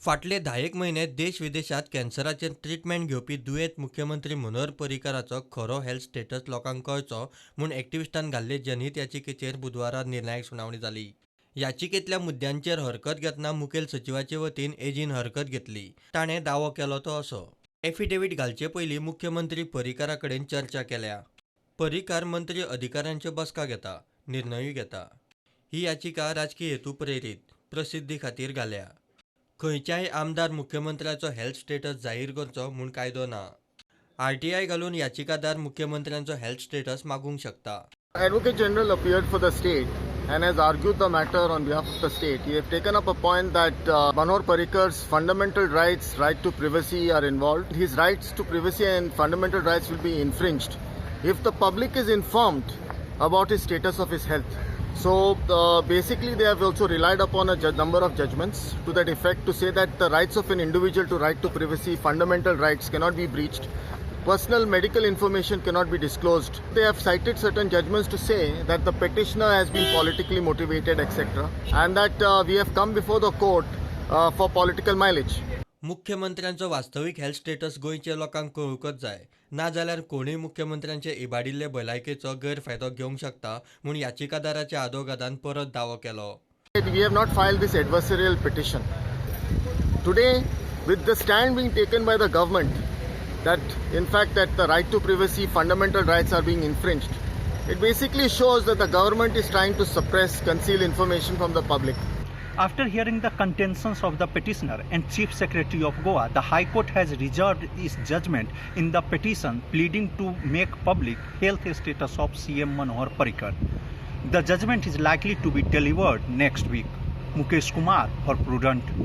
फाटले 10 म्हयने देश विदेशात कॅन्सराचे ट्रीटमेंट घेवपी दुयेंत मुख्यमंत्री मनोहर पर्रीकाराचो खरो हेल्थ स्टेटस लोकांक कळचो म्हूण एक्टिव्हिस्टांन घाल्ले जनहीत याचिकेचेर बुधवारा निर्णायक सुनावणी जाली. याचिकेंतल्या मुद्द्यांचेर हरकत घेतना मुखेल सचिवाचे वतीन एजीन हरकत घेतली. ताणें दावो केलो तो असो. एफिडेव्हिट घालचे पयलीं मुख्यमंत्री पर्रीकारा कडेन चर्चा केल्या. पर्रीकार मंत्री अधिकाऱ्यांच्यो बसका घेता, निर्णयूय घेता. ही याचिका राजकीय हेतू प्रेरीत प्रसिद्धी खातीर घाल्या. खंयच्याय आमदार मुख्यमंत्र्याचो हेल्थ स्टेटस जाहीर करचो म्हूण कायदो ना. आरटीआय घालून याचिकादार मुख्यमंत्र्यांचो हेल्थ स्टेटस मागूंक शकता. Advocate General appeared for the state and has argued the matter on behalf of the state. He has taken up a point that Manohar Parrikar's fundamental rights, right to privacy, are involved. His rights to privacy and fundamental rights will be infringed if the public is informed about his status of his health. So basically they have also relied upon a number of judgments to that effect to say that the rights of an individual to right to privacy, fundamental rights cannot be breached. Personal medical information cannot be disclosed. They have cited certain judgments to say that the petitioner has been politically motivated, etc. And that we have come before the court for political mileage. मुख्यमंत्र्यांचो वास्तवीक health status गोंयच्या लोकांक कळूकच जाय, ना जाल्यार कोणूय मुख्यमंत्र्यांचे इबाडिल्ले भलायकेचो गैरफायदो घेवंक शकता म्हूण याचिकादाराच्या आदोगादान परत दावो केलो. We have not filed this adversarial petition. Today, with the stand being taken by the government that in fact that the right to privacy, fundamental rights are being infringed, it basically shows that the government is trying to suppress, conceal information from the public. After hearing the contentions of the petitioner and Chief Secretary of Goa, the High Court has reserved its judgment in the petition pleading to make public health status of CM Manohar Parrikar. The judgment is likely to be delivered next week. Mukesh Kumar for Prudent.